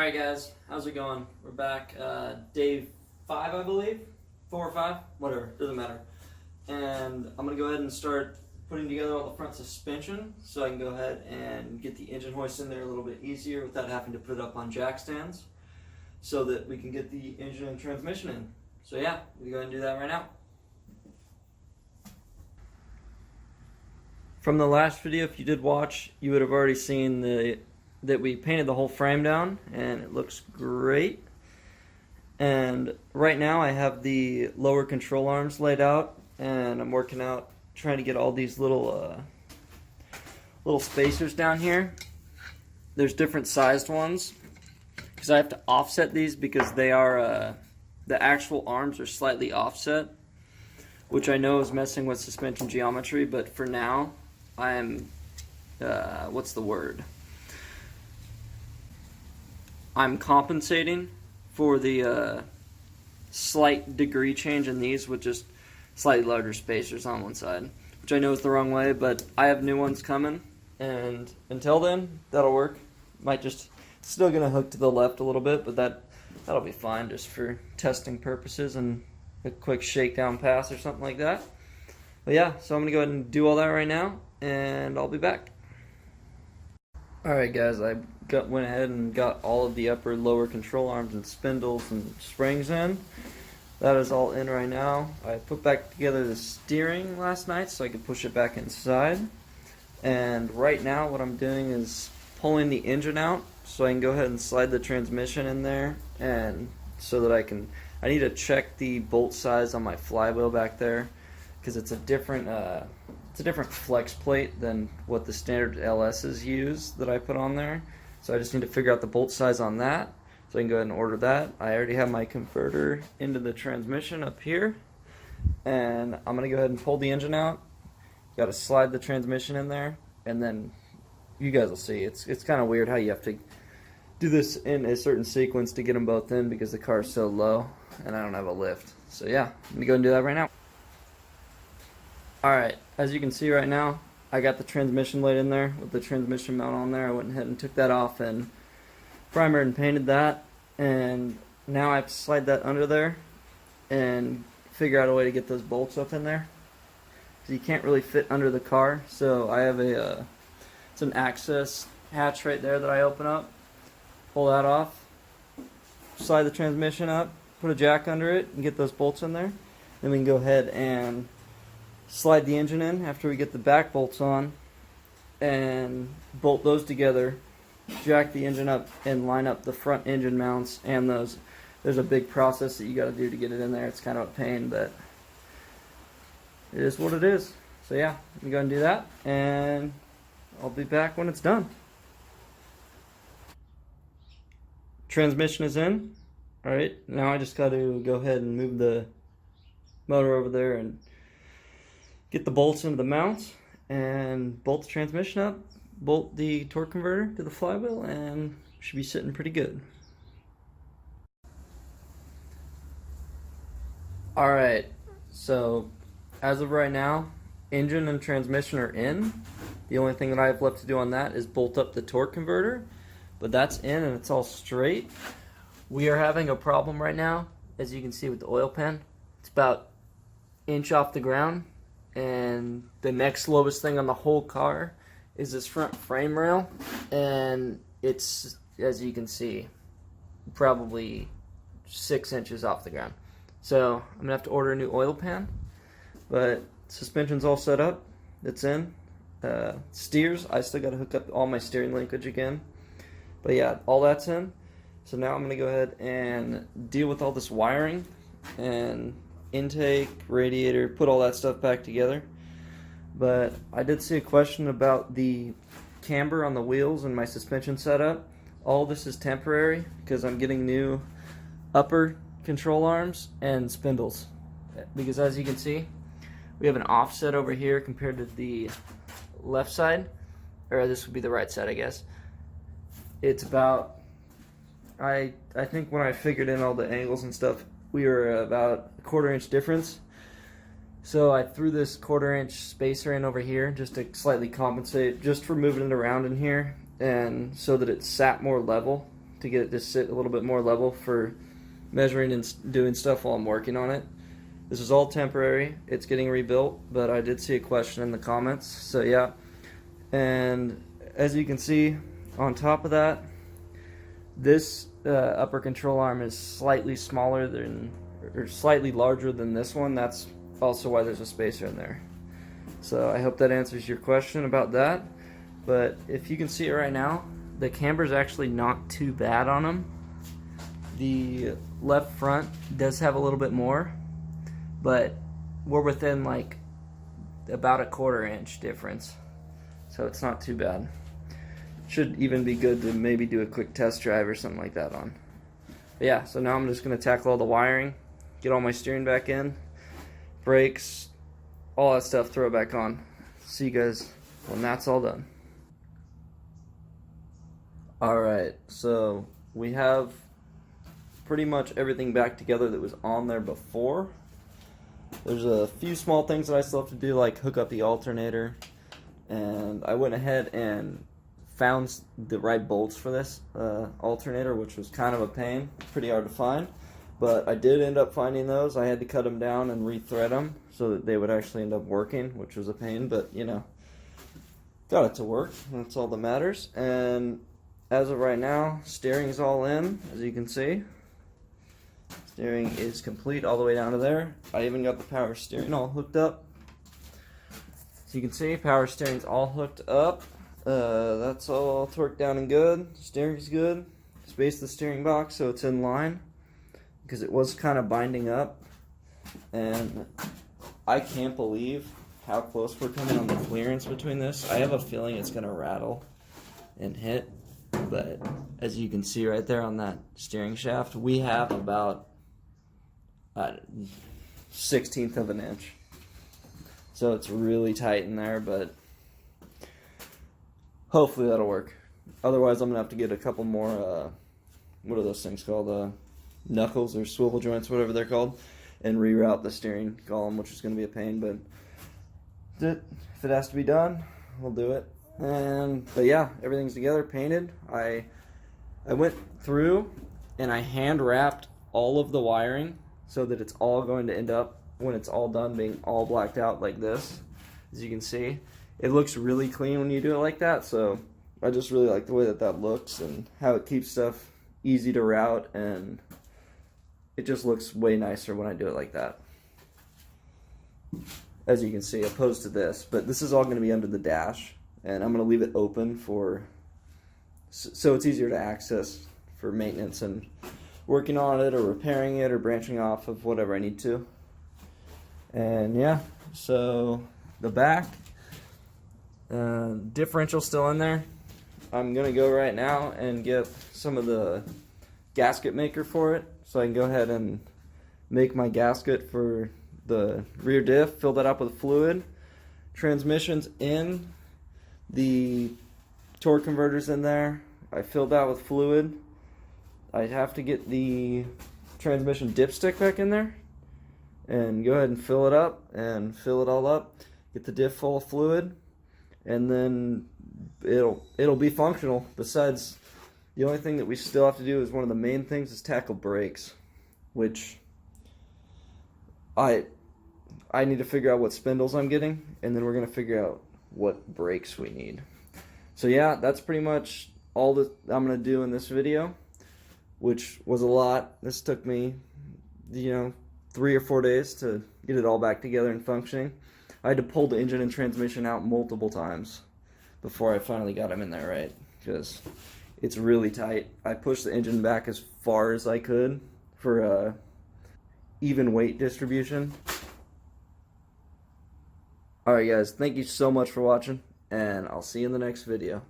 Alright guys, how's it going? We're back, day 5 I believe? 4 or 5? Whatever, doesn't matter. And I'm going to go ahead and start putting together all the front suspension so I can go ahead and get the engine hoist in there a little bit easier without having to put it up on jack stands so that we can get the engine and transmission in. So yeah, we're going to do that right now. From the last video, if you did watch, you would have already seen that we painted the whole frame down and it looks great. And right now I have the lower control arms laid out and I'm working out trying to get all these little spacers down here. There's different sized ones because I have to offset these because they are the actual arms are slightly offset, which I know is messing with suspension geometry, but for now I'm what's the word? I'm compensating for the slight degree change in these with just slightly larger spacers on one side, which I know is the wrong way, but I have new ones coming, and until then, that'll work. Might just, still gonna hook to the left a little bit, but that'll be fine just for testing purposes and a quick shakedown pass or something like that. But yeah, so I'm gonna go ahead and do all that right now, and I'll be back. Alright guys, I went ahead and got all of the upper lower control arms and spindles and springs in. That is all in right now. I put back together the steering last night so I could push it back inside. And right now what I'm doing is pulling the engine out so I can go ahead and slide the transmission in there, and so that I need to check the bolt size on my flywheel back there because it's a different flex plate than what the standard LSs use that I put on there. So I just need to figure out the bolt size on that so I can go ahead and order that. I already have my converter into the transmission up here, and I'm going to go ahead and pull the engine out. Got to slide the transmission in there, and then you guys will see. It's kind of weird how you have to do this in a certain sequence to get them both in because the car is so low and I don't have a lift. So yeah, I'm going to go and do that right now. Alright, as you can see right now, I got the transmission laid in there with the transmission mount on there. I went ahead and took that off and primered and painted that, and now I have to slide that under there and figure out a way to get those bolts up in there because you can't really fit under the car. So I have it's an access hatch right there that I open up, pull that off, slide the transmission up, put a jack under it and get those bolts in there. Then we can go ahead and slide the engine in after we get the back bolts on and bolt those together, jack the engine up and line up the front engine mounts and those. There's a big process that you got to do to get it in there. It's kind of a pain, but it is what it is. So yeah, let me go and do that, and I'll be back when it's done. Transmission is in. Alright, now I just got to go ahead and move the motor over there and get the bolts into the mounts and bolt the transmission up, bolt the torque converter to the flywheel, and should be sitting pretty good. Alright, so as of right now, engine and transmission are in. The only thing that I have left to do on that is bolt up the torque converter, but that's in and it's all straight. We are having a problem right now, as you can see with the oil pan. It's about an inch off the ground. And the next lowest thing on the whole car is this front frame rail, and it's, as you can see, probably 6 inches off the ground. So I'm gonna have to order a new oil pan, but suspension's all set up. It's in. Steers, I still gotta hook up all my steering linkage again, but yeah, all that's in. So now I'm gonna go ahead and deal with all this wiring and intake, radiator, put all that stuff back together. But I did see a question about the camber on the wheels and my suspension setup. All this is temporary because I'm getting new upper control arms and spindles, because as you can see we have an offset over here compared to the left side, or this would be the right side I guess. It's about, I think when I figured in all the angles and stuff, we were about a 1/4 inch difference. So I threw this 1/4 inch spacer in over here just to slightly compensate, just for moving it around in here, and so that it sat more level. to get it to sit a little bit more level for measuring and doing stuff while I'm working on it. This is all temporary. It's getting rebuilt, but I did see a question in the comments, so yeah. And as you can see, on top of that, this upper control arm is slightly smaller than, or slightly larger than this one. That's also why there's a spacer in there. So I hope that answers your question about that. But if you can see it right now, the camber's actually not too bad on them. The left front does have a little bit more, but we're within like about a 1/4 inch difference, so it's not too bad. Should even be good to maybe do a quick test drive or something like that on. But yeah, so now I'm just going to tackle all the wiring, get all my steering back in, brakes, all that stuff, throw it back on. See you guys when that's all done. Alright, so we have pretty much everything back together that was on there before. There's a few small things that I still have to do, like hook up the alternator, and I went ahead and found the right bolts for this alternator, which was kind of a pain, pretty hard to find, but I did end up finding those. I had to cut them down and rethread them so that they would actually end up working, which was a pain, but you know, got it to work. That's all that matters. And as of right now, steering's all in, as you can see. Steering is complete all the way down to there. I even got the power steering all hooked up. So you can see, power steering's all hooked up. That's all torqued down and good. Steering's good. Spaced the steering box so it's in line, because it was kind of binding up. And I can't believe how close we're coming on the clearance between this. I have a feeling it's going to rattle and hit. But as you can see right there on that steering shaft, we have about 1/16 of an inch. So it's really tight in there, but hopefully that'll work. Otherwise, I'm going to have to get a couple more, what are those things called? Knuckles or swivel joints, whatever they're called, and reroute the steering column, which is going to be a pain, but if it has to be done, we'll do it. But yeah, everything's together, painted. I went through and I hand wrapped all of the wiring so that it's all going to end up, when it's all done, being all blacked out like this. As you can see, it looks really clean when you do it like that, so I just really like the way that that looks and how it keeps stuff easy to route, and it just looks way nicer when I do it like that, as you can see, opposed to this. But this is all going to be under the dash, and I'm going to leave it open so it's easier to access for maintenance and working on it or repairing it or branching off of whatever I need to. And yeah, so the back differential still in there. I'm going to go right now and get some of the gasket maker for it, so I can go ahead and make my gasket for the rear diff, fill that up with fluid. Transmission's in, the torque converter's in there. I filled that with fluid. I have to get the transmission dipstick back in there and go ahead and fill it up and fill it all up. Get the diff full of fluid, and then it'll be functional. Besides, the only thing that we still have to do is one of the main things is tackle brakes, which I need to figure out what spindles I'm getting, and then we're going to figure out what brakes we need. So yeah, that's pretty much all that I'm going to do in this video, which was a lot. This took me, 3 or 4 days to get it all back together and functioning. I had to pull the engine and transmission out multiple times before I finally got them in there right, because it's really tight. I pushed the engine back as far as I could for even weight distribution. Alright guys, thank you so much for watching, and I'll see you in the next video.